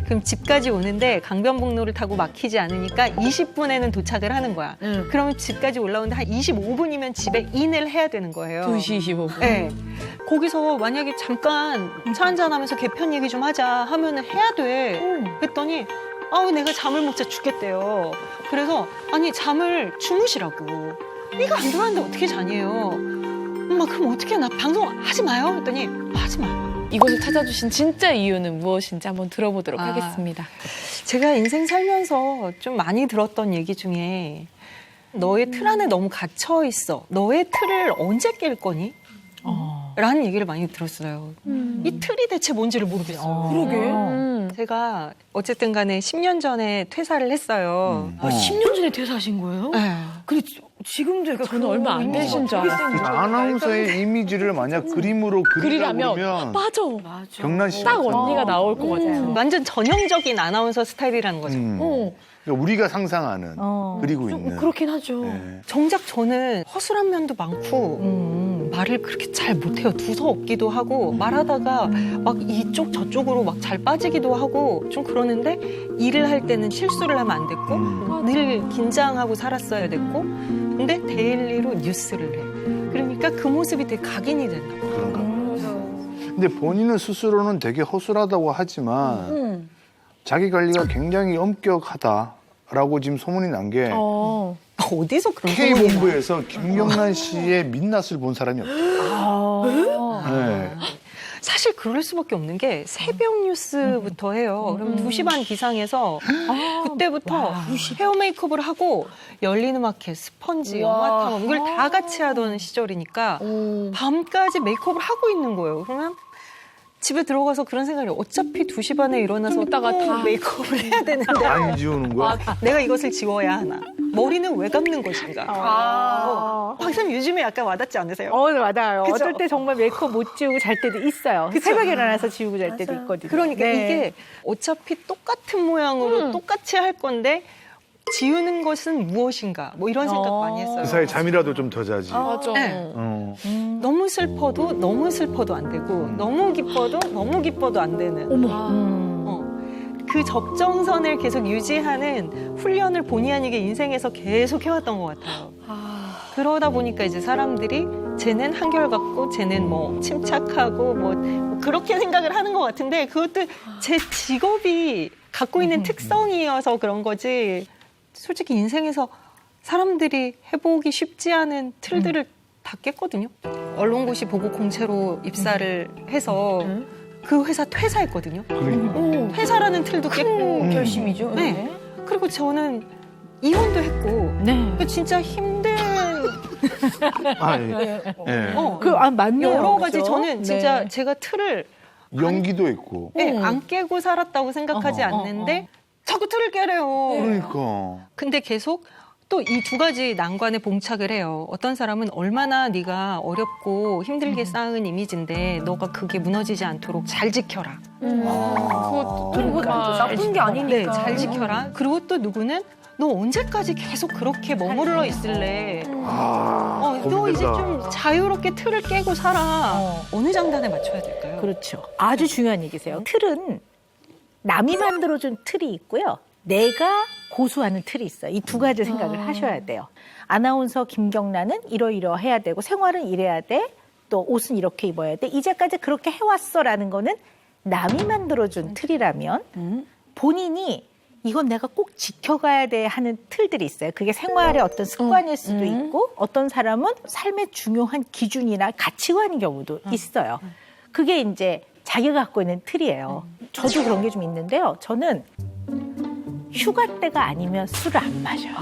그럼 집까지 오는데 강변북로를 타고 막히지 않으니까 20분에는 도착을 하는 거야. 그러면 집까지 올라오는데 한 25분이면 집에 인을 해야 되는 거예요. 2시 25분. 네. 거기서 만약에 잠깐 차 한잔하면서 개편 얘기 좀 하자 하면은 해야 돼. 그랬더니 아우 내가 잠을 못 자 죽겠대요. 그래서 아니 잠을 주무시라고. 이거 안 들어왔는데 어떻게 자니에요. 엄마 그럼 어떻게 나 방송 하지 마요. 그랬더니 하지 마. 이곳을 찾아주신 진짜 이유는 무엇인지 한번 들어보도록 아. 하겠습니다. 제가 인생 살면서 좀 많이 들었던 얘기 중에 너의 틀 안에 너무 갇혀 있어. 너의 틀을 언제 깰 거니? 라는 얘기를 많이 들었어요. 이 틀이 대체 뭔지를 모르겠어요. 그러게. 제가 어쨌든 간에 10년 전에 퇴사를 했어요. 10년 전에 퇴사하신 거예요? 네. 근데 지금도 약간 저는 얼마 안 되신 줄 알았어요. 아나운서의 이미지를 만약 그림으로 그리라면 그리면 맞아. 경란 씨 딱 언니가 나올 것 같아요. 완전 전형적인 아나운서 스타일이라는 거죠. 그러니까 우리가 상상하는 그리고 있는. 그렇긴 하죠. 네. 정작 저는 허술한 면도 많고 말을 그렇게 잘 못해요. 두서없기도 하고 말하다가 막 이쪽 저쪽으로 막 잘 빠지기도 하고 좀 그러는데 일을 할 때는 실수를 하면 안 됐고 늘 긴장하고 살았어야 됐고 근데 데일리로 뉴스를 해. 그러니까 그 모습이 되게 각인이 된다. 그런가 봐요. 근데 본인은 스스로는 되게 허술하다고 하지만 자기 관리가 굉장히 엄격하다라고 지금 소문이 난 게 어디서 그런 소문이 나? K본부에서 김경란 씨의 민낯을 본 사람이 없어요. 네. 사실 그럴 수밖에 없는 게 새벽 뉴스부터 해요. 그러면 2시 반 기상에서 그때부터 헤어 메이크업을 하고 열린 음악회, 스펀지, 영화 탐험 이걸 다 같이 하던 시절이니까 밤까지 메이크업을 하고 있는 거예요. 그러면 집에 들어가서 그런 생각이 어차피 2시 반에 일어나서 좀 이따가 또 다 메이크업을 해야 되는데 안 지우는 거야? 내가 이것을 지워야 하나. 머리는 왜 감는 것인가. 박사님 요즘에 약간 와닿지 않으세요? 맞아요. 그쵸? 어떨 때 정말 메이크업 못 지우고 잘 때도 있어요. 그쵸? 새벽에 일어나서 지우고 잘 때도 있거든요. 그러니까 네. 이게 어차피 똑같은 모양으로 똑같이 할 건데 지우는 것은 무엇인가 뭐 이런 생각 많이 했어요. 그 사이 잠이라도 좀 더 자지. 맞아. 네. 어. 너무 슬퍼도 안 되고 너무 기뻐도 안 되는 그 접정선을 계속 유지하는 훈련을 본의 아니게 인생에서 계속 해왔던 것 같아요. 그러다 보니까 이제 사람들이 쟤는 한결같고 쟤는 뭐 침착하고 뭐 그렇게 생각을 하는 것 같은데 그것도 제 직업이 갖고 있는 특성이어서 그런 거지 솔직히 인생에서 사람들이 해보기 쉽지 않은 틀들을 다 깼거든요. 언론고시 보고 공채로 입사를 해서 그 회사 퇴사했거든요. 그러니까. 퇴사라는 틀도 깼고 결심이죠. 네. 그리고 저는 이혼도 했고 네. 진짜 힘든 아, 예. 예. 맞네요. 여러 가지 그죠? 저는 진짜 네. 제가 틀을 연기도 있고. 안 깨고 살았다고 생각하지 않는데 자꾸 틀을 깨래요. 그러니까. 근데 계속 또 이 두 가지 난관에 봉착을 해요. 어떤 사람은 얼마나 네가 어렵고 힘들게 쌓은 이미지인데 너가 그게 무너지지 않도록 잘 지켜라. 그것도 그러니까 나쁜 게 아니니까. 네, 잘 지켜라. 그리고 또 누구는 너 언제까지 계속 그렇게 머물러 있을래? 너 이제 좀 자유롭게 틀을 깨고 살아. 어느 장단에 맞춰야 될까요? 그렇죠. 아주 중요한 얘기세요. 틀은 남이 만들어준 틀이 있고요. 내가 고수하는 틀이 있어요. 이 두 가지 생각을 하셔야 돼요. 아나운서 김경란은 이러이러해야 되고 생활은 이래야 돼. 또 옷은 이렇게 입어야 돼. 이제까지 그렇게 해왔어라는 거는 남이 만들어준 틀이라면 본인이 이건 내가 꼭 지켜가야 돼 하는 틀들이 있어요. 그게 생활의 어떤 습관일 수도 있고 어떤 사람은 삶의 중요한 기준이나 가치관인 경우도 있어요. 그게 이제 자기가 갖고 있는 틀이에요. 저도 그런 게 좀 있는데요. 저는 휴가 때가 아니면 술을 안 마셔요.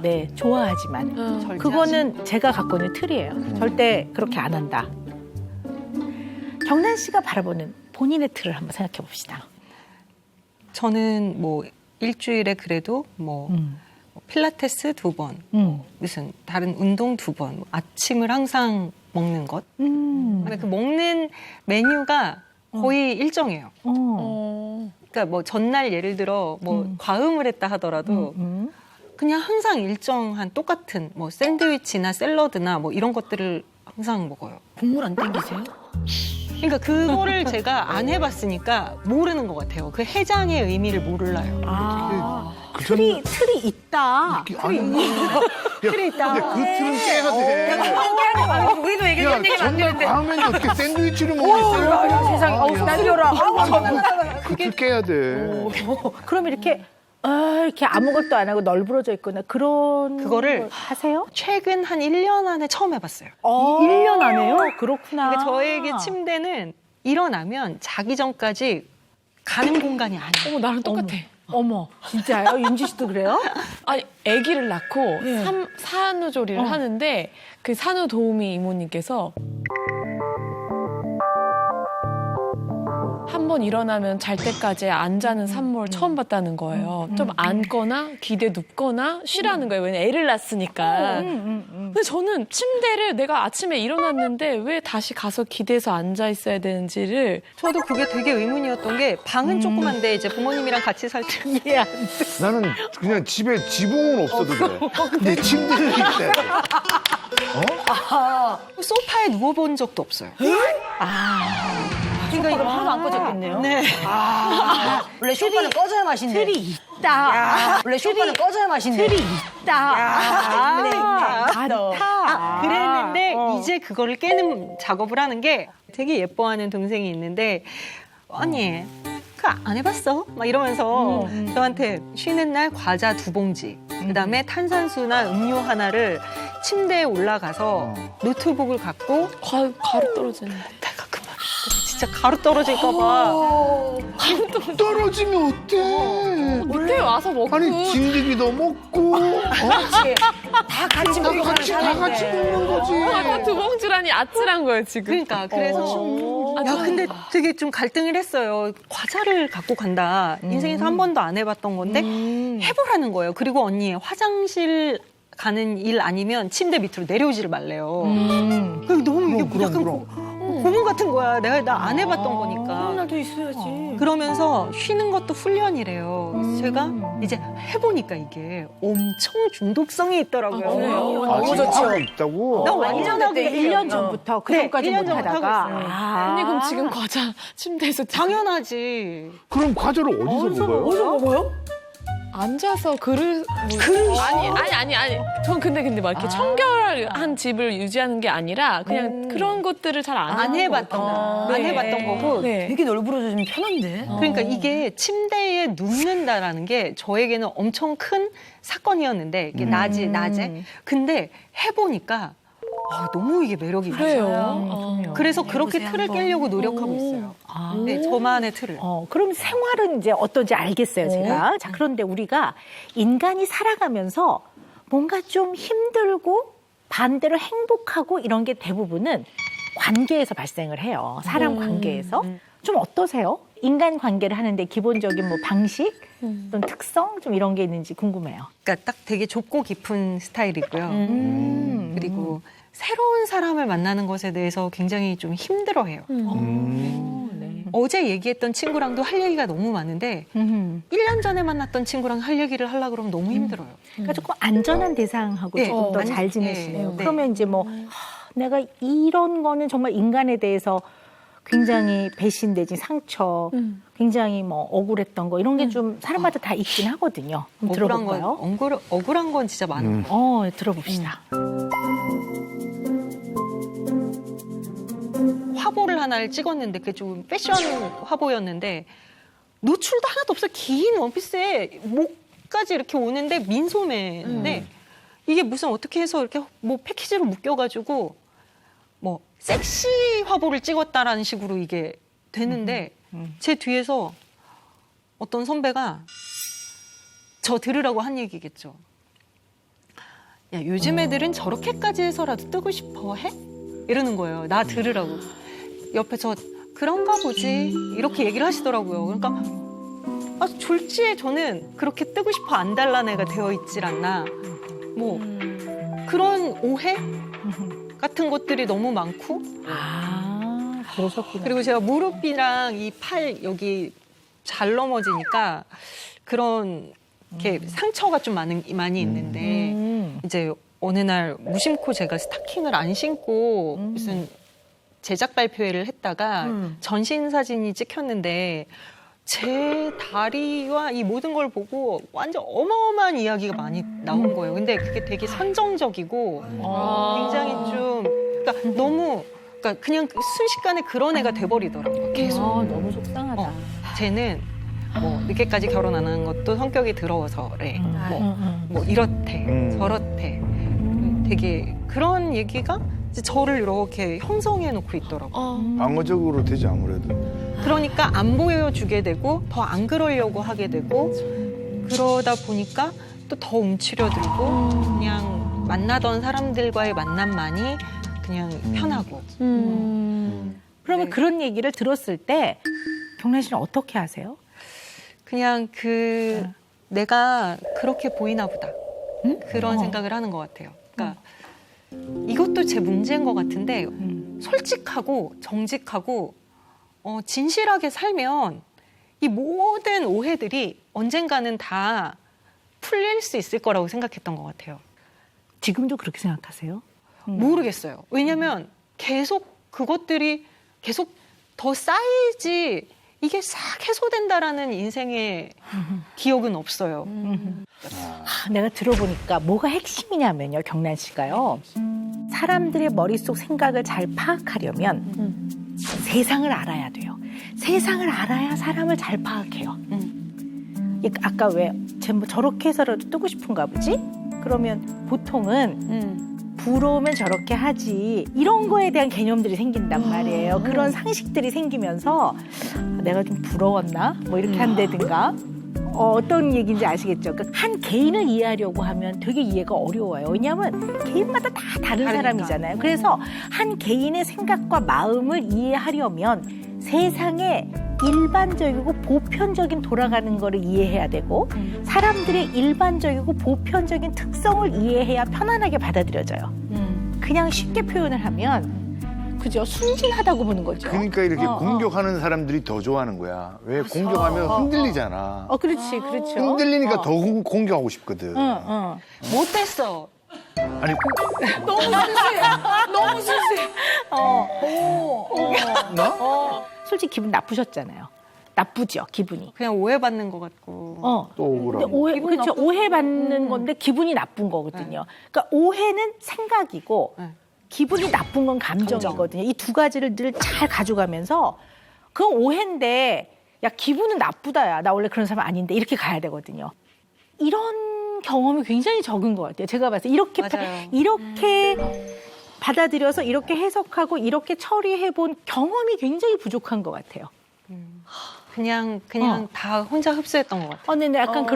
네, 좋아하지만. 그거는 제가 갖고 있는 틀이에요. 절대 그렇게 안 한다. 경란 씨가 바라보는 본인의 틀을 한번 생각해 봅시다. 저는 뭐 일주일에 그래도 뭐 필라테스 2번, 무슨 다른 운동 2번, 아침을 항상 먹는 것. 그다음에 그 먹는 메뉴가 거의 일정해요. 그러니까 뭐 전날 예를 들어 뭐 과음을 했다 하더라도 그냥 항상 일정한 똑같은 뭐 샌드위치나 샐러드나 뭐 이런 것들을 항상 먹어요. 국물 안 땡기세요? 그러니까 그거를 제가 안 해봤으니까 모르는 것 같아요. 그 해장의 의미를 몰라요. 틀이 있다. 틀이 있다. 그 틀은 깨야 돼. 우리도 야, 얘기했는데 얘기하면 안 전날 되는데. 밤에 어떻게 샌드위치를 먹고 있어요? 세상에, 날려라. 그틀 깨야 돼. 그럼 이렇게 이렇게 아무것도 안 하고 널브러져 있거나 그런 그거를 걸 하세요? 최근 한 1년 안에 처음 해봤어요. 1년 안에요? 그렇구나. 그러니까 저에게 침대는 일어나면 자기 전까지 가는 공간이 아니에요. 어머, 나랑 똑같아. 어머, 진짜요? 윤지 씨도 그래요? 아니, 아기를 낳고 산후조리를 하는데 그 산후도우미 이모님께서 한 번 일어나면 잘 때까지 안 자는 산모를 처음 봤다는 거예요. 좀 앉거나 기대 눕거나 쉬라는 거예요. 왜냐면 애를 낳았으니까. 근데 저는 침대를 내가 아침에 일어났는데 왜 다시 가서 기대서 앉아 있어야 되는지를 저도 그게 되게 의문이었던 게 방은 조그만데 이제 부모님이랑 같이 살 때 이해 안 돼. 나는 그냥 집에 지붕은 없어도 돼. 내 침대는 있대. 소파에 누워본 적도 없어요. 그러니까 이거 하나도 안 꺼졌겠네요. 네. 원래 쇼파는 꺼져야 맛있네. 틀이 있다. 원래 쇼파는 꺼져야 맛있네. 틀이 있다. 있네. 많다. 그랬는데 이제 그거를 깨는 작업을 하는 게 되게 예뻐하는 동생이 있는데 언니 그거 안 해봤어? 막 이러면서 저한테 쉬는 날 과자 2봉지 그다음에 탄산수나 음료 하나를 침대에 올라가서 노트북을 갖고 가루 떨어지는데. 내가 그만 진짜 가루 떨어질까 봐 떨어지면 어때? 밑에 와서 먹고. 아니 진드기도 먹고 다 같이 먹고 다 같이 먹는 거지. 다 두 봉지라니 아찔한 거예요, 지금. 그러니까 그래서 야 근데 되게 좀 갈등을 했어요. 과자를 갖고 간다. 인생에서 한 번도 안 해봤던 건데 해보라는 거예요. 그리고 언니 화장실 가는 일 아니면 침대 밑으로 내려오지를 말래요. 그럼 너무 이게 약간 고문 같은 거야. 나 안 해봤던 거니까. 나도 있어야지. 그러면서 쉬는 것도 훈련이래요. 그래서 제가 이제 해보니까 이게 엄청 중독성이 있더라고요. 그래요? 너무 하고 있다고? 나 완전 하고 1년 전부터 그 네, 전까지 1년 못 전부터 하다가. 하고 있어요. 언니 그럼 지금 과자 침대에서 당연하지. 그럼 과자를 어디서 먹어요? 어디서 먹어요? 앉아서 아니. 전 근데 막 이렇게 청결한 집을 유지하는 게 아니라 그냥 그런 것들을 잘 안 해봤던 거. 안 해봤던 거고. 네. 되게 널브러져지면 편한데. 그러니까 이게 침대에 눕는다라는 게 저에게는 엄청 큰 사건이었는데 이게 낮에. 근데 해보니까 너무 이게 매력이 있어요. 그래요. 그래서 그렇게 틀을 깨려고 노력하고 있어요. 네, 저만의 틀을. 그럼 생활은 이제 어떤지 알겠어요, 제가. 자, 그런데 우리가 인간이 살아가면서 뭔가 좀 힘들고 반대로 행복하고 이런 게 대부분은 관계에서 발생을 해요. 사람 관계에서. 좀 어떠세요? 인간 관계를 하는데 기본적인 뭐 방식, 어떤 특성 좀 이런 게 있는지 궁금해요. 그러니까 딱 되게 좁고 깊은 스타일이고요. 그리고 새로운 사람을 만나는 것에 대해서 굉장히 좀 힘들어해요. 어제 얘기했던 친구랑도 할 얘기가 너무 많은데 1년 전에 만났던 친구랑 할 얘기를 하려고 그러면 너무 힘들어요. 그러니까 조금 안전한 대상하고 네. 조금 더 잘 지내시네요. 네. 그러면 이제 뭐 내가 이런 거는 정말 인간에 대해서 굉장히 배신 내지 상처, 굉장히 뭐 억울했던 거 이런 게 좀 사람마다 다 있긴 하거든요. 한번 들어볼까요? 억울한 건 진짜 많아요. 들어봅시다. 화보를 하나를 찍었는데 그게 좀 패션 화보였는데 노출도 하나도 없어요. 긴 원피스에 목까지 이렇게 오는데 민소매인데 이게 무슨 어떻게 해서 이렇게 뭐 패키지로 묶여가지고 뭐 섹시 화보를 찍었다라는 식으로 이게 되는데 제 뒤에서 어떤 선배가 저 들으라고 한 얘기겠죠. 야, 요즘 애들은 저렇게까지 해서라도 뜨고 싶어 해? 이러는 거예요. 나 들으라고. 옆에서 그런가 보지 이렇게 얘기를 하시더라고요. 그러니까 졸지에 저는 그렇게 뜨고 싶어 안 달라는 애가 되어 있질 않나. 뭐 그런 오해 같은 것들이 너무 많고. 그러셨구나. 그리고 제가 무릎이랑 이 팔 여기 잘 넘어지니까 그런 이렇게 상처가 좀 많이 있는데 이제 어느 날 무심코 제가 스타킹을 안 신고 무슨 제작 발표회를 했다가 전신 사진이 찍혔는데 제 다리와 이 모든 걸 보고 완전 어마어마한 이야기가 많이 나온 거예요. 근데 그게 되게 선정적이고 굉장히 좀 그러니까 너무 그러니까 그냥 순식간에 그런 애가 돼버리더라고요. 계속. 너무 속상하다. 쟤는 뭐 늦게까지 결혼 안 하는 것도 성격이 더러워서래. 뭐 이렇대, 저렇대. 되게 그런 얘기가 이제 저를 이렇게 형성해 놓고 있더라고요. 방어적으로 되지 아무래도. 그러니까 안 보여주게 되고 더 안 그러려고 하게 되고 그러다 보니까 또 더 움츠려들고 그냥 만나던 사람들과의 만남만이 그냥 편하고. 그러면 네. 그런 얘기를 들었을 때 경란 씨는 어떻게 하세요? 그냥 내가 그렇게 보이나 보다. 그런 생각을 하는 것 같아요. 그러니까 이것도 제 문제인 것 같은데 솔직하고 정직하고 진실하게 살면 이 모든 오해들이 언젠가는 다 풀릴 수 있을 거라고 생각했던 것 같아요. 지금도 그렇게 생각하세요? 모르겠어요. 왜냐면 계속 그것들이 계속 더 쌓이지 이게 싹 해소된다라는 인생의 기억은 없어요. 내가 들어보니까 뭐가 핵심이냐면요, 경란 씨가요. 사람들의 머릿속 생각을 잘 파악하려면 세상을 알아야 돼요. 세상을 알아야 사람을 잘 파악해요. 아까 왜 저렇게 해서라도 뜨고 싶은가 보지? 그러면 보통은 부러우면 저렇게 하지 이런 거에 대한 개념들이 생긴단 말이에요. 그런 상식들이 생기면서 내가 좀 부러웠나? 뭐 이렇게 한다든가 어떤 얘기인지 아시겠죠? 그러니까 한 개인을 이해하려고 하면 되게 이해가 어려워요. 왜냐하면 개인마다 다 다른 사람이잖아요. 그래서 한 개인의 생각과 마음을 이해하려면 세상에 일반적이고 보편적인 돌아가는 거를 이해해야 되고 사람들의 일반적이고 보편적인 특성을 이해해야 편안하게 받아들여져요. 그냥 쉽게 표현을 하면 그죠? 순진하다고 보는 거죠. 그러니까 이렇게 공격하는 사람들이 더 좋아하는 거야. 왜 공격하면 흔들리잖아. 그렇지, 그렇죠. 흔들리니까 더 공격하고 싶거든. 못됐어. 아니 너무 순수해. 솔직히 기분 나쁘셨잖아요. 나쁘죠, 기분이. 그냥 오해받는 것 같고. 또 억울하고. 근데 그렇죠. 오해받는 건데 기분이 나쁜 거거든요. 그러니까 오해는 생각이고 네. 기분이 나쁜 건 감정이거든요. 이 두 가지를 늘 잘 가져가면서 그건 오해인데 야 기분은 나쁘다. 야 나 원래 그런 사람 아닌데 이렇게 가야 되거든요. 이런 경험이 굉장히 적은 것 같아요. 제가 봤을 때 이렇게 받아들여서 이렇게 해석하고 이렇게 처리해본 경험이 굉장히 부족한 것 같아요. 그냥 다 혼자 흡수했던 것 같아요. 근데 약간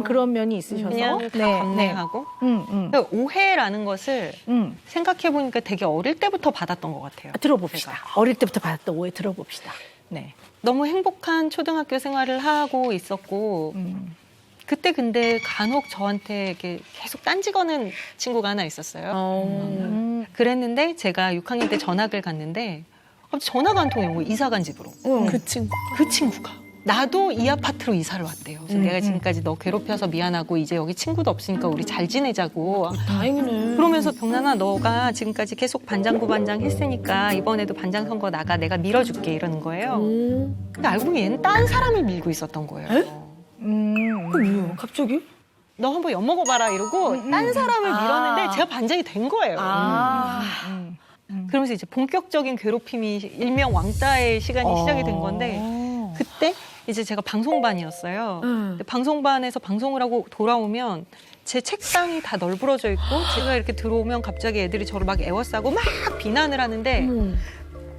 그런 면이 있으셔서 그냥 다 감내하고. 그러니까 오해라는 것을 생각해 보니까 되게 어릴 때부터 받았던 것 같아요. 들어봅시다. 어릴 때부터 받았던 오해 들어봅시다. 네. 너무 행복한 초등학교 생활을 하고 있었고 그때 근데 간혹 저한테 이렇게 계속 딴지 거는 친구가 하나 있었어요. 그랬는데 제가 6학년 때 전학을 갔는데 갑자기 전화가 한 통이 온 거예요. 이사 간 집으로. 그 친구. 그 친구가. 나도 이 아파트로 이사를 왔대요. 그래서 내가 지금까지 너 괴롭혀서 미안하고 이제 여기 친구도 없으니까 우리 잘 지내자고. 다행이네. 그러면서 병란아 너가 지금까지 계속 반장부 반장 했으니까 이번에도 반장 선거 나가 내가 밀어줄게 이러는 거예요. 근데 알고 보면 얘는 딴 사람을 밀고 있었던 거예요. 그럼 갑자기? 너 한번 엿먹어봐라 이러고 딴 사람을 밀었는데 제가 반장이 된 거예요. 그러면서 이제 본격적인 괴롭힘이 일명 왕따의 시간이 시작이 된 건데 그때 이제 제가 방송반이었어요. 근데 방송반에서 방송을 하고 돌아오면 제 책상이 다 널브러져 있고 제가 이렇게 들어오면 갑자기 애들이 저를 막 애워싸고 막 비난을 하는데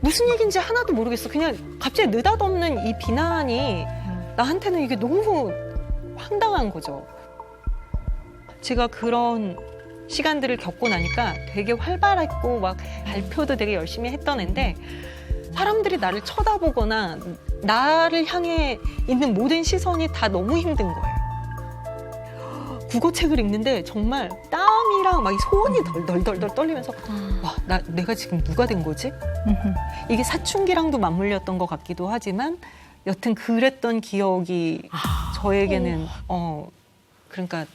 무슨 얘기인지 하나도 모르겠어. 그냥 갑자기 느닷없는 이 비난이 나한테는 이게 너무 황당한 거죠. 제가 그런 시간들을 겪고 나니까 되게 활발했고 막 발표도 되게 열심히 했던 애인데 사람들이 나를 쳐다보거나 나를 향해 있는 모든 시선이 다 너무 힘든 거예요. 국어책을 읽는데 정말 땀이랑 막 이 소원이 덜덜덜 떨리면서 와, 내가 지금 누가 된 거지? 이게 사춘기랑도 맞물렸던 것 같기도 하지만 여튼 그랬던 기억이 저에게는 그러니까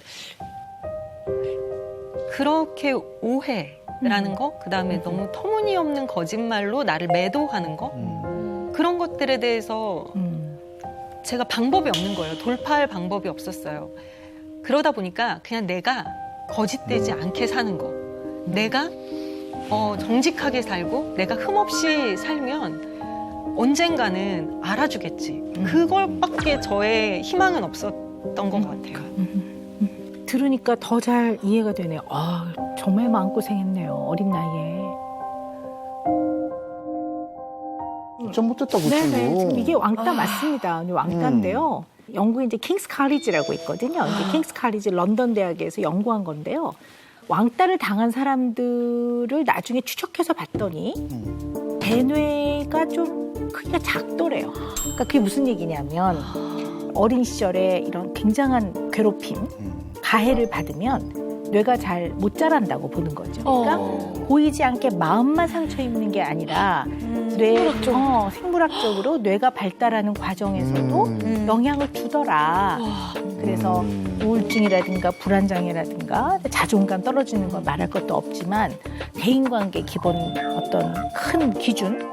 그렇게 오해 라는 거, 그다음에 너무 터무니없는 거짓말로 나를 매도하는 거, 그런 것들에 대해서 제가 방법이 없는 거예요. 돌파할 방법이 없었어요. 그러다 보니까 그냥 내가 거짓되지 않게 사는 거, 내가 정직하게 살고 내가 흠없이 살면 언젠가는 알아주겠지. 그걸밖에 저의 희망은 없었던 것 같아요. 들으니까 더 잘 이해가 되네요. 아, 정말 마음고생했네요. 어린 나이에. 진짜 못됐다 그 네네. 친구. 이게 왕따 맞습니다. 왕따인데요. 영국에 이제 킹스 칼리지라고 있거든요. 이제 킹스 칼리지 런던 대학에서 연구한 건데요. 왕따를 당한 사람들을 나중에 추적해서 봤더니 대뇌가 좀 크기가 작더래요. 그러니까 그게 무슨 얘기냐면 어린 시절에 이런 굉장한 괴롭힘, 가해를 받으면 뇌가 잘 못 자란다고 보는 거죠. 그러니까 보이지 않게 마음만 상처 입는 게 아니라 생물학적으로 뇌가 발달하는 과정에서도 영향을 주더라. 그래서 우울증이라든가 불안장애라든가 자존감 떨어지는 건 말할 것도 없지만 대인관계 기본 어떤 큰 기준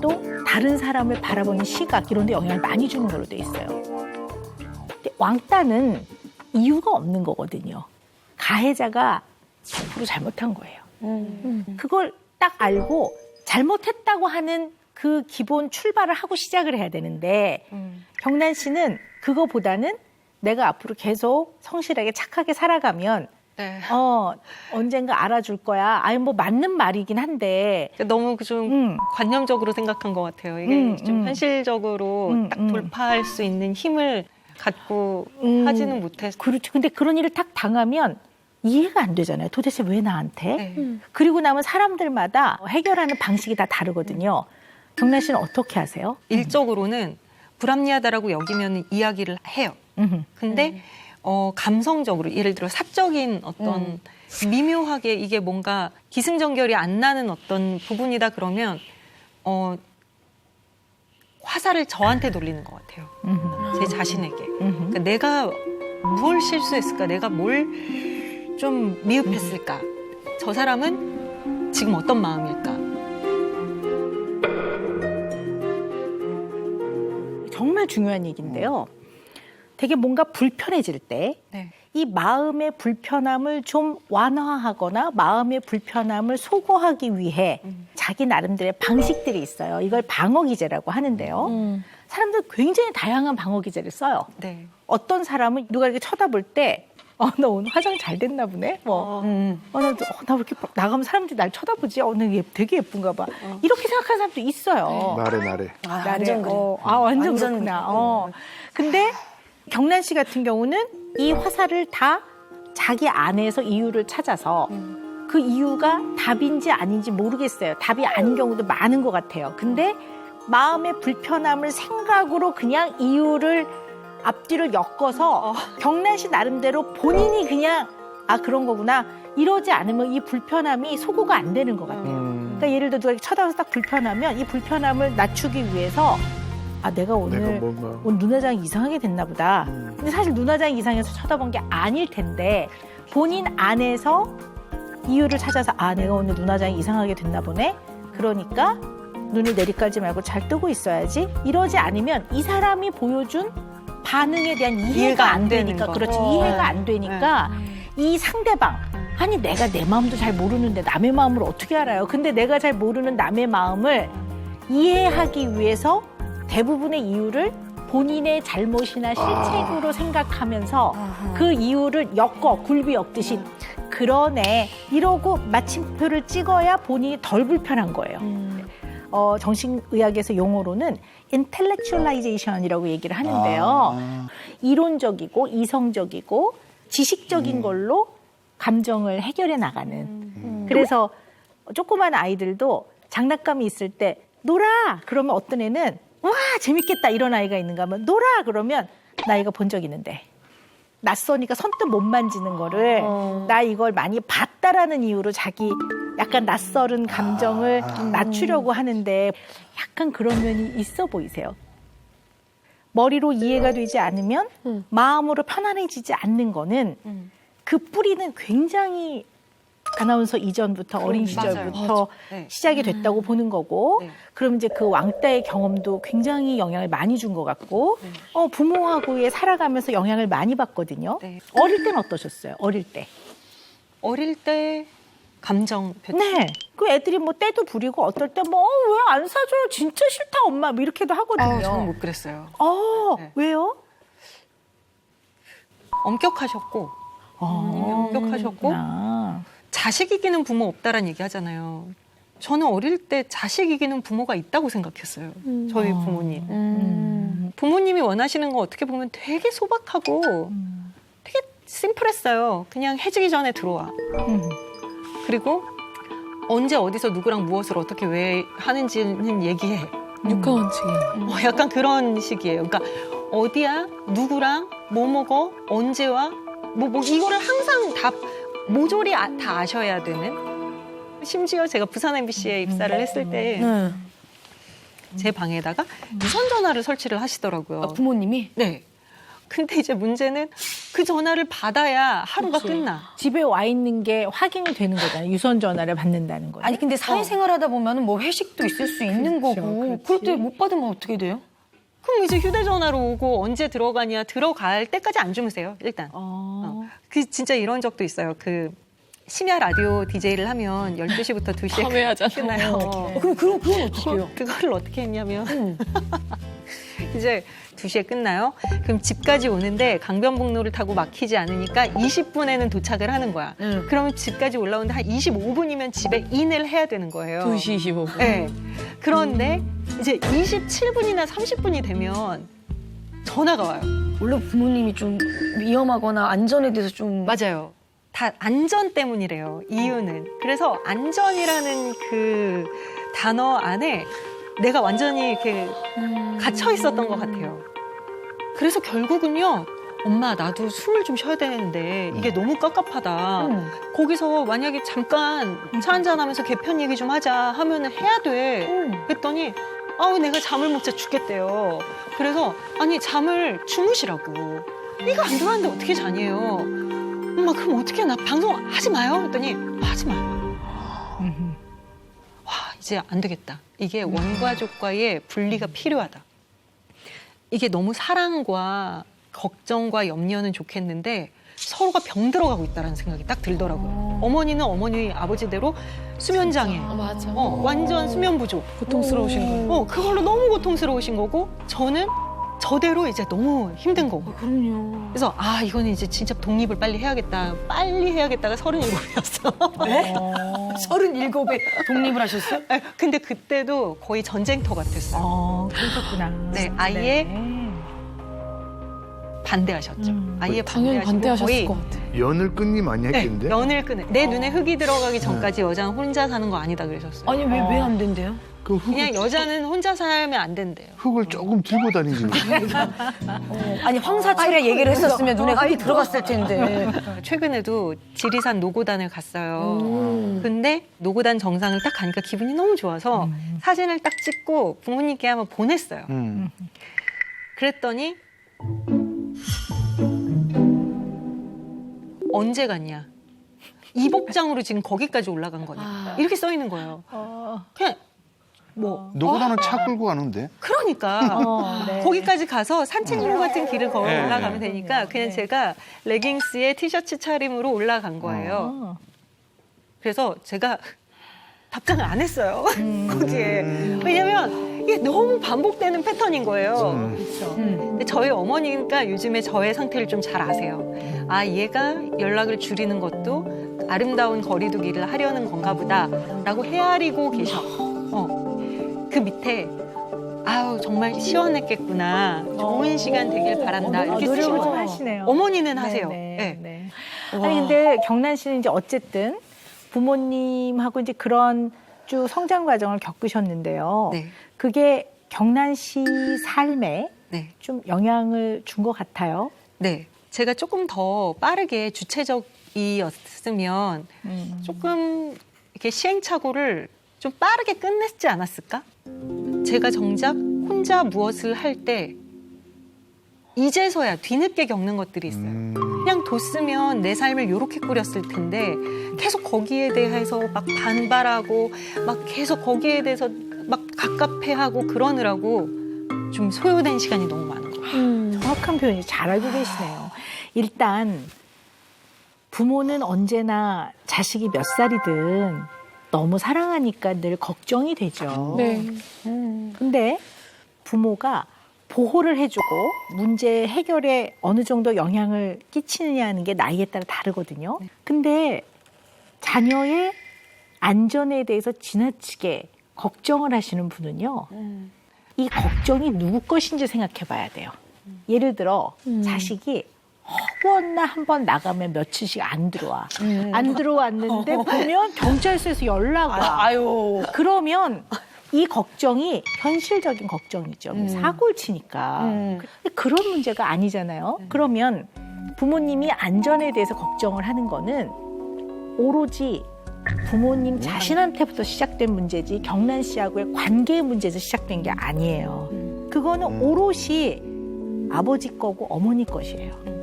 또 다른 사람을 바라보는 시각 이런 데 영향을 많이 주는 걸로 돼 있어요. 근데 왕따는 이유가 없는 거거든요. 가해자가 100% 잘못한 거예요. 그걸 딱 알고 잘못했다고 하는 그 기본 출발을 하고 시작을 해야 되는데 경란 씨는 그거보다는 내가 앞으로 계속 성실하게 착하게 살아가면 네. 언젠가 알아줄 거야. 아니 뭐 맞는 말이긴 한데 너무 좀 관념적으로 생각한 것 같아요. 이게 좀 현실적으로 딱 돌파할 수 있는 힘을 갖고 하지는 못해서. 그렇죠. 근데 그런 일을 딱 당하면 이해가 안 되잖아요. 도대체 왜 나한테? 네. 그리고 나면 사람들마다 해결하는 방식이 다 다르거든요. 경란 씨는 어떻게 하세요? 일적으로는 불합리하다라고 여기면 이야기를 해요. 근데 감성적으로 예를 들어 사적인 어떤 미묘하게 이게 뭔가 기승전결이 안 나는 어떤 부분이다 그러면 화살을 저한테 돌리는 것 같아요. 제 자신에게. 그러니까 내가 뭘 실수했을까? 내가 뭘 좀 미흡했을까? 저 사람은 지금 어떤 마음일까? 정말 중요한 얘기인데요. 되게 뭔가 불편해질 때 이 네. 마음의 불편함을 좀 완화하거나 마음의 불편함을 소거하기 위해 자기 나름대로의 방식들이 있어요. 이걸 방어기제라고 하는데요. 사람들 굉장히 다양한 방어기제를 써요. 네. 어떤 사람은 누가 이렇게 쳐다볼 때 나 오늘 화장 잘 됐나 보네. 나 왜 이렇게 나가면 사람들이 날 쳐다보지? 나 되게 예쁜가 봐. 이렇게 생각하는 사람도 있어요. 나래. 완전 그래. 완전 완전 그렇구나. 근데 경란 씨 같은 경우는 이 화살을 다 자기 안에서 이유를 찾아서 그 이유가 답인지 아닌지 모르겠어요. 답이 아닌 경우도 많은 것 같아요. 근데 마음의 불편함을 생각으로 그냥 이유를 앞뒤로 엮어서 경란 씨 나름대로 본인이 그냥 그런 거구나 이러지 않으면 이 불편함이 소거가 안 되는 것 같아요. 그러니까 예를 들어 누가 이렇게 쳐다봐서 딱 불편하면 이 불편함을 낮추기 위해서 내가 오늘 눈화장이 이상하게 됐나 보다. 근데 사실 눈화장이 이상해서 쳐다본 게 아닐 텐데 본인 안에서 이유를 찾아서 내가 오늘 눈화장이 이상하게 됐나 보네. 그러니까 눈을 내리깔지 말고 잘 뜨고 있어야지. 이러지 않으면 이 사람이 보여준 반응에 대한 이해가 안 되니까 그렇지 이해가 안 되니까 이 상대방 내가 내 마음도 잘 모르는데 남의 마음을 어떻게 알아요? 근데 내가 잘 모르는 남의 마음을 이해하기 위해서 대부분의 이유를 본인의 잘못이나 실책으로 생각하면서 그 이유를 엮어 굴비 엮듯이 그러네 이러고 마침표를 찍어야 본인이 덜 불편한 거예요. 정신의학에서 용어로는 intellectualization이라고 얘기를 하는데요. 이론적이고 이성적이고 지식적인 걸로 감정을 해결해 나가는. 그래서 조그만 아이들도 장난감이 있을 때 놀아! 그러면 어떤 애는 와 재밌겠다 이런 아이가 있는가 하면 놀아! 그러면 나 이거 본 적 있는데. 낯서니까 선뜻 못 만지는 거를 나 이걸 많이 봤다라는 이유로 자기 약간 낯설은 감정을 낮추려고 하는데 약간 그런 면이 있어 보이세요. 머리로 이해가 되지 않으면 마음으로 편안해지지 않는 거는 그 뿌리는 굉장히 아나운서 이전부터 어린 시절부터 네. 시작이 됐다고 보는 거고 네. 그럼 이제 그 왕따의 경험도 굉장히 영향을 많이 준 것 같고 부모하고의 살아가면서 영향을 많이 받거든요. 네. 어릴 때는 어떠셨어요? 어릴 때. 어릴 때 감정 표현. 네. 그 애들이 뭐 때도 부리고 어떨 때 뭐 왜 안 사줘요? 진짜 싫다 엄마 뭐 이렇게도 하거든요. 저는 못 그랬어요. 네. 왜요? 엄격하셨고 엄격하셨고 아. 자식 이기는 부모 없다라는 얘기 하잖아요. 저는 어릴 때 자식 이기는 부모가 있다고 생각했어요. 저희 부모님. 부모님이 원하시는 거 어떻게 보면 되게 소박하고 되게 심플했어요. 그냥 해지기 전에 들어와. 그리고 언제 어디서 누구랑 무엇을 어떻게 왜 하는지는 얘기해. 육하 원칙이에요. 약간 그런 식이에요. 그러니까 어디야, 누구랑, 뭐 먹어, 언제 와, 뭐 이거를 항상 다 모조리 다 아셔야 되는. 심지어 제가 부산 MBC에 입사를 했을 때 제 방에다가 무선 전화를 설치를 하시더라고요. 부모님이? 네. 근데 이제 문제는 그 전화를 받아야 하루가 끝나. 집에 와 있는 게 확인이 되는 거잖아요. 유선 전화를 받는다는 거죠. 아니 근데 사회생활 하다 보면은 뭐 회식도 있을 수 있는 거고 그럴 때 못 받으면 어떻게 돼요? 그럼 이제 휴대전화로 오고 언제 들어가냐, 들어갈 때까지 안 주무세요, 일단. 그 진짜 이런 적도 있어요. 그 심야 라디오 DJ를 하면 12시부터 2시에 밤에 하잖아요. 끝나요. 그건 어떻게 해요? 그걸 어떻게 했냐면 이제 2시에 끝나요. 그럼 집까지 오는데 강변북로를 타고 막히지 않으니까 20분에는 도착을 하는 거야. 그러면 집까지 올라오는데 한 25분이면 집에 인을 해야 되는 거예요. 2시 25분. 네. 그런데 이제 27분이나 30분이 되면 전화가 와요. 원래 부모님이 좀 위험하거나 안전에 대해서 좀 맞아요. 다 안전 때문이래요. 이유는. 그래서 안전이라는 그 단어 안에 내가 완전히 이렇게 갇혀 있었던 것 같아요. 그래서 결국은요. 엄마 나도 숨을 좀 쉬어야 되는데 이게 너무 깝깝하다. 거기서 만약에 잠깐 차 한잔하면서 개편 얘기 좀 하자 하면은 해야 돼. 그랬더니 내가 잠을 못 자 죽겠대요. 그래서 아니 잠을 주무시라고. 이거 안 들어왔는데 어떻게 자니에요. 엄마 그럼 어떻게 나 방송 하지 마요. 그랬더니 하지 마. 와 이제 안 되겠다. 이게 원가족과의 분리가 필요하다. 이게 너무 사랑과 걱정과 염려는 좋겠는데 서로가 병들어가고 있다는 생각이 딱 들더라고요. 어머니는 어머니 아버지대로 수면장애, 맞아. 완전 수면 부족, 고통스러우신 거예요. 그걸로 너무 고통스러우신 거고 저는 저대로 이제 너무 힘든 거고. 그럼요. 그래서 이거는 이제 진짜 독립을 빨리 해야겠다. 빨리 해야겠다가 37이었어. 네? 37에 독립을 하셨어요? 근데 그때도 거의 전쟁터 같았어요. 그러셨구나. 네, 아예 반대하셨죠. 아예 당연히 반대하셨을 거의 것 같아. 연을 끊기 많이 네, 했겠는데? 연을 끊어. 내 눈에 흙이 들어가기 전까지 여자는 혼자 사는 거 아니다 그러셨어요. 아니 왜 안 된대요? 그 그냥 여자는 혼자 살면 안 된대요. 흙을 조금 들고 다니지. 아니 황사철에 얘기를 했었으면 눈에 흙이 들어갔을 텐데. 최근에도 지리산 노고단을 갔어요. 근데 노고단 정상을 딱 가니까 기분이 너무 좋아서 사진을 딱 찍고 부모님께 한번 보냈어요. 그랬더니 언제 갔냐? 이 복장으로 지금 거기까지 올라간 거냐? 이렇게 써 있는 거예요. 그냥 노고단은 차 끌고 가는데. 그러니까 네. 거기까지 가서 산책로 같은 길을 걸어 올라가면 되니까 그냥 제가 레깅스에 티셔츠 차림으로 올라간 거예요. 그래서 제가 답장을 안 했어요. 거기에. 왜냐면 이게 너무 반복되는 패턴인 거예요. 근데 저희 어머니가 요즘에 저의 상태를 좀 잘 아세요. 얘가 연락을 줄이는 것도 아름다운 거리두기를 하려는 건가 보다라고 헤아리고 계셔. 그 밑에 정말 시원했겠구나. 좋은 시간 되길 바란다. 이렇게 노력을 쓰시는 좀 거예요. 하시네요. 어머니는 하세요. 네. 네. 아니 근데 경란 씨는 이제 어쨌든 부모님하고 이제 그런 쭉 성장 과정을 겪으셨는데요. 네. 그게 경란 씨 삶에 네. 좀 영향을 준 것 같아요. 네. 제가 조금 더 빠르게 주체적이었으면 조금 이렇게 시행착오를 좀 빠르게 끝냈지 않았을까? 제가 정작 혼자 무엇을 할 때 이제서야 뒤늦게 겪는 것들이 있어요. 그냥 뒀으면 내 삶을 이렇게 꾸렸을 텐데 계속 거기에 대해서 막 반발하고 막 계속 거기에 대해서 막 갑갑해하고 그러느라고 좀 소요된 시간이 너무 많은 거예요. 정확한 표현이 잘 알고 계시네요. 일단 부모는 언제나 자식이 몇 살이든 너무 사랑하니까 늘 걱정이 되죠. 네. 근데 부모가 보호를 해주고 문제 해결에 어느 정도 영향을 끼치느냐 하는 게 나이에 따라 다르거든요. 근데 자녀의 안전에 대해서 지나치게 걱정을 하시는 분은요. 이 걱정이 누구 것인지 생각해 봐야 돼요. 예를 들어 자식이 허구었나 한번 나가면 며칠씩 안 들어와. 안 들어왔는데 보면 경찰서에서 연락 와. 아유. 그러면 이 걱정이 현실적인 걱정이죠. 사고를 치니까. 근데 그런 문제가 아니잖아요. 그러면 부모님이 안전에 대해서 걱정을 하는 거는 오로지 부모님 자신한테부터 시작된 문제지 경란 씨하고의 관계의 문제에서 시작된 게 아니에요. 그거는 오롯이 아버지 거고 어머니 것이에요.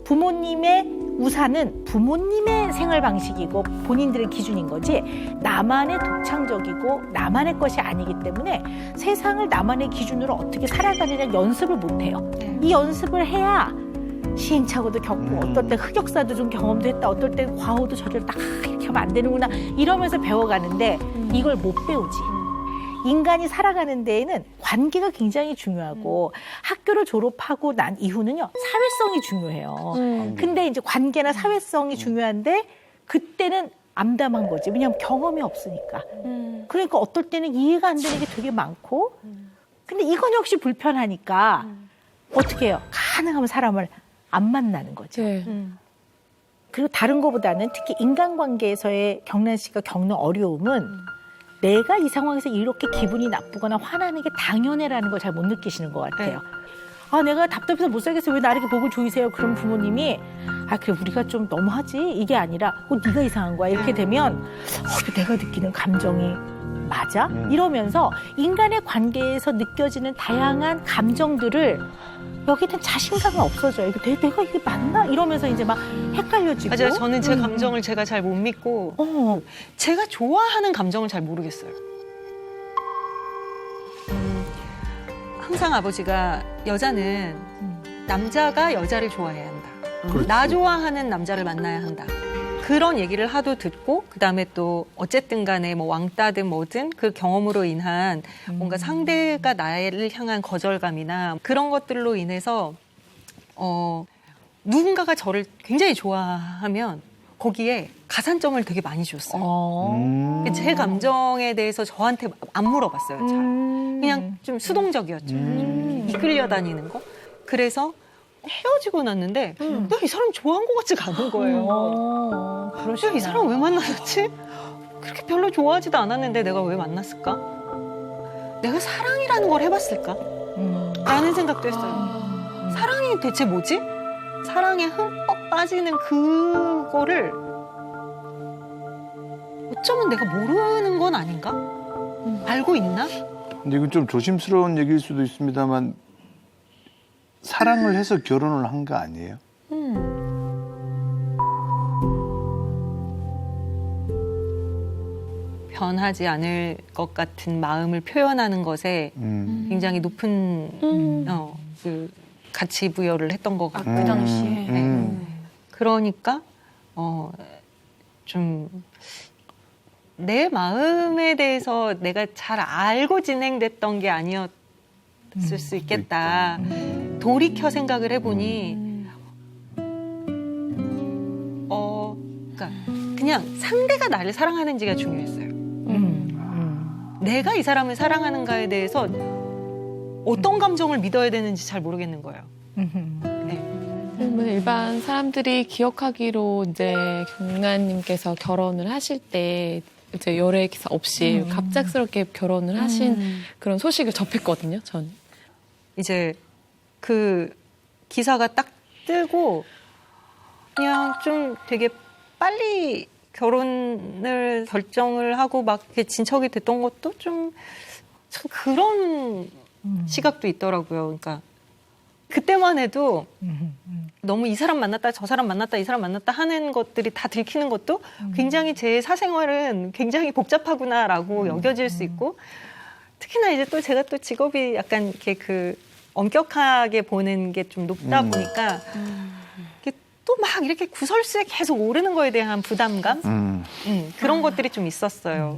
부모님의 우산은 부모님의 생활 방식이고 본인들의 기준인 거지 나만의 독창적이고 나만의 것이 아니기 때문에 세상을 나만의 기준으로 어떻게 살아가느냐 연습을 못 해요. 이 연습을 해야 시행착오도 겪고 어떨 때 흑역사도 좀 경험도 했다. 어떨 때 과오도 저를 딱 이렇게 하면 안 되는구나 이러면서 배워가는데 이걸 못 배우지. 인간이 살아가는 데에는 관계가 굉장히 중요하고 학교를 졸업하고 난 이후는요 사회성이 중요해요. 근데 이제 관계나 사회성이 중요한데 그때는 암담한 거지. 왜냐하면 경험이 없으니까. 그러니까 어떨 때는 이해가 안 되는 게 되게 많고 근데 이건 역시 불편하니까 어떻게 해요? 가능하면 사람을 안 만나는 거죠. 네. 그리고 다른 것보다는 특히 인간관계에서의 경란 씨가 겪는 어려움은 내가 이 상황에서 이렇게 기분이 나쁘거나 화나는 게 당연해라는 걸 잘 못 느끼시는 것 같아요. 아, 내가 답답해서 못 살겠어요. 왜 나 이렇게 보고 조이세요? 그럼 부모님이 아, 그래 우리가 좀 너무하지? 이게 아니라 네가 이상한 거야. 이렇게 되면 내가 느끼는 감정이 맞아? 이러면서 인간의 관계에서 느껴지는 다양한 감정들을 여기는 자신감이 없어져요. 내가 이게 맞나? 이러면서 이제 막 헷갈려지고. 맞아요. 저는 제 감정을 제가 잘 못 믿고 제가 좋아하는 감정을 잘 모르겠어요. 항상 아버지가 여자는 남자가 여자를 좋아해야 한다. 그렇지. 나 좋아하는 남자를 만나야 한다. 그런 얘기를 하도 듣고 그다음에 또 어쨌든 간에 뭐 왕따든 뭐든 그 경험으로 인한 뭔가 상대가 나를 향한 거절감이나 그런 것들로 인해서 누군가가 저를 굉장히 좋아하면 거기에 가산점을 되게 많이 줬어요. 제 감정에 대해서 저한테 안 물어봤어요. 잘. 그냥 좀 수동적이었죠. 좀 이끌려 다니는 거. 그래서 헤어지고 났는데 내가 이 사람 좋아한 것 같지가 않은 거예요. 내가 이 사람 왜 만났지? 그렇게 별로 좋아하지도 않았는데 내가 왜 만났을까? 내가 사랑이라는 걸 해봤을까? 라는 생각도 했어요. 사랑이 대체 뭐지? 사랑에 흠뻑 빠지는 그거를 어쩌면 내가 모르는 건 아닌가? 알고 있나? 근데 이건 좀 조심스러운 얘기일 수도 있습니다만 사랑을 해서 결혼을 한 거 아니에요? 변하지 않을 것 같은 마음을 표현하는 것에 굉장히 높은 그 가치 부여를 했던 것 같고 그 당시에. 그러니까 좀 내 마음에 대해서 내가 잘 알고 진행됐던 게 아니었을 수 있겠다. 돌이켜 생각을 해보니 그러니까 그냥 상대가 나를 사랑하는지가 중요했어요. 내가 이 사람을 사랑하는가에 대해서 어떤 감정을 믿어야 되는지 잘 모르겠는 거예요. 일반 사람들이 기억하기로 이제 경란님께서 결혼을 하실 때 이제 열애 기사 없이 갑작스럽게 결혼을 하신 그런 소식을 접했거든요. 전 이제 그 기사가 딱 뜨고 그냥 좀 되게 빨리 결혼을 결정을 하고 막 이렇게 진척이 됐던 것도 좀 그런 시각도 있더라고요. 그러니까 그때만 해도 너무 이 사람 만났다 저 사람 만났다 이 사람 만났다 하는 것들이 다 들키는 것도 굉장히 제 사생활은 굉장히 복잡하구나라고 여겨질 수 있고 특히나 이제 또 제가 또 직업이 약간 이렇게 그 엄격하게 보는 게 좀 높다 보니까 또 막 이렇게 구설수에 계속 오르는 거에 대한 부담감 그런 것들이 좀 있었어요.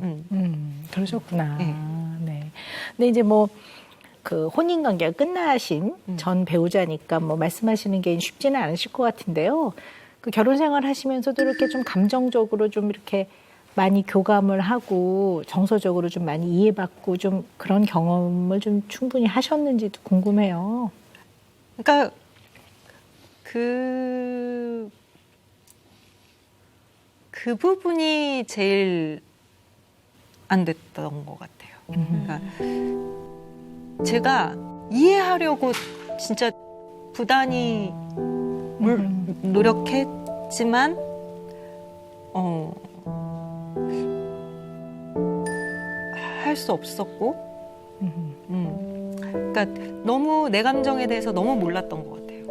그러셨구나. 네. 네. 근데 이제 뭐 그 혼인 관계가 끝나신 전 배우자니까 뭐 말씀하시는 게 쉽지는 않으실 것 같은데요. 그 결혼 생활 하시면서도 이렇게 좀 감정적으로 좀 이렇게 많이 교감을 하고 정서적으로 좀 많이 이해받고 좀 그런 경험을 좀 충분히 하셨는지도 궁금해요. 그러니까 그 부분이 제일 안 됐던 것 같아요. 그러니까 제가 이해하려고 진짜 부단히 노력했지만 할 수 없었고 그러니까 너무 내 감정에 대해서 너무 몰랐던 것 같아요.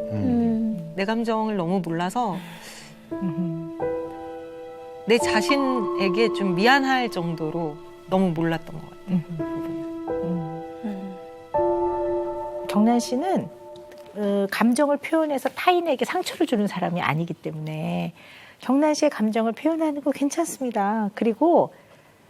내 감정을 너무 몰라서 내 자신에게 좀 미안할 정도로 너무 몰랐던 것 같아요. 경란 씨는 감정을 표현해서 타인에게 상처를 주는 사람이 아니기 때문에 경란 씨의 감정을 표현하는 거 괜찮습니다. 그리고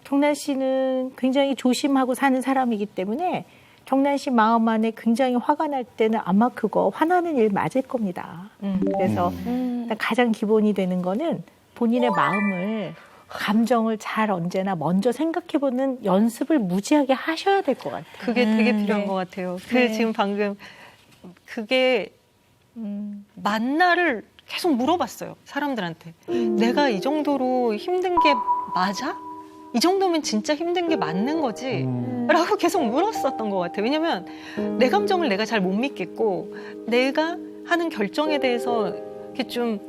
경란 씨는 굉장히 조심하고 사는 사람이기 때문에 경란 씨 마음 안에 굉장히 화가 날 때는 아마 그거 화나는 일 맞을 겁니다. 그래서 가장 기본이 되는 거는 본인의 마음을 감정을 잘 언제나 먼저 생각해보는 연습을 무지하게 하셔야 될 것 같아요. 그게 되게 필요한 네. 것 같아요. 네. 지금 방금 그게 맞나를 계속 물어봤어요. 사람들한테. 내가 이 정도로 힘든 게 맞아? 이 정도면 진짜 힘든 게 맞는 거지? 라고 계속 물었었던 것 같아요. 왜냐면 내 감정을 내가 잘 못 믿겠고 내가 하는 결정에 대해서 이렇게 좀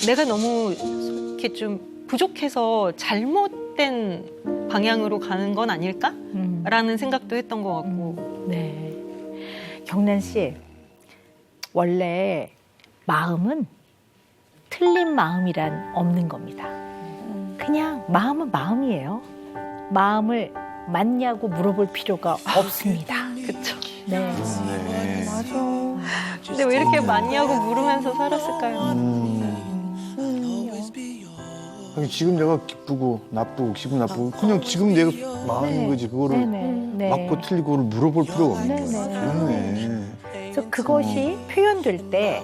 내가 너무 이렇게 좀 부족해서 잘못된 방향으로 가는 건 아닐까? 라는 생각도 했던 것 같고. 네. 경란 씨, 원래 마음은 틀린 마음이란 없는 겁니다. 그냥 마음은 마음이에요. 마음을 맞냐고 물어볼 필요가 없습니다. 그쵸. 네. 네. 근데 왜 이렇게 맞냐고 물으면서 살았을까요? 아니, 지금 내가 기쁘고 나쁘고 기분 나쁘고 그냥 지금 내가 마음인 거지 그거를 네네. 맞고 틀리고 그걸 물어볼 필요가 없는 거지. 네네. 그렇네. 그래서 그것이 표현될 때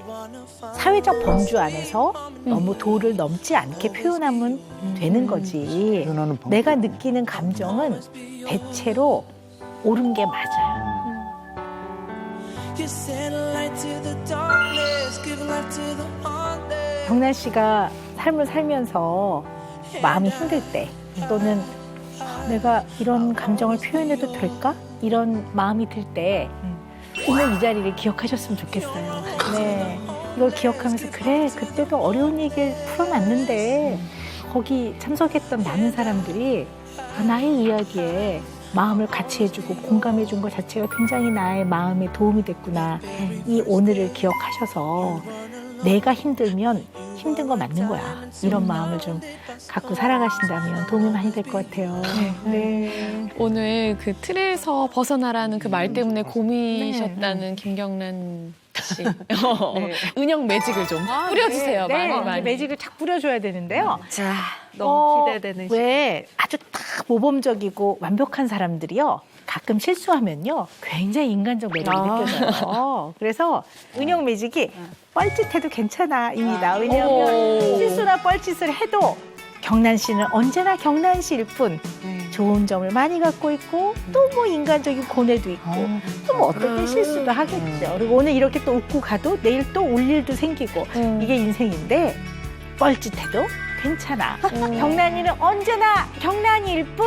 사회적 범주 안에서 너무 도를 넘지 않게 표현하면 되는 거지. 표현하는 방법. 내가 느끼는 감정은 대체로 옳은 게 맞아요. 경란 씨가 삶을 살면서 마음이 힘들 때 또는 내가 이런 감정을 표현해도 될까? 이런 마음이 들 때 오늘 이 자리를 기억하셨으면 좋겠어요. 네, 이걸 기억하면서 그래 그때도 어려운 얘기를 풀어놨는데 거기 참석했던 많은 사람들이 나의 이야기에 마음을 같이 해주고 공감해준 것 자체가 굉장히 나의 마음에 도움이 됐구나. 이 오늘을 기억하셔서 내가 힘들면 힘든 거 맞는 거야. 이런 마음을 좀 갖고 살아가신다면 도움이 많이 될 것 같아요. 네. 오늘 그 틀에서 벗어나라는 그 말 때문에 고민이셨다는 김경란 씨. 은영 매직을 좀 뿌려주세요. 네, 많이 많이. 매직을 착 뿌려줘야 되는데요. 자, 너무 기대되는 왜 아주 딱 모범적이고 완벽한 사람들이요. 가끔 실수하면요. 굉장히 인간적 매력이 느껴져요. 그래서 은영 매직이 뻘짓해도 괜찮아입니다. 왜냐하면 실수나 뻘짓을 해도 경란 씨는 언제나 경란 씨일 뿐 좋은 점을 많이 갖고 있고 또 뭐 인간적인 고뇌도 있고 또 뭐 어떨 땐 실수도 하겠죠. 그리고 오늘 이렇게 또 웃고 가도 내일 또 올 일도 생기고 이게 인생인데 뻘짓해도 괜찮아. 경란이는 언제나 경란이일 뿐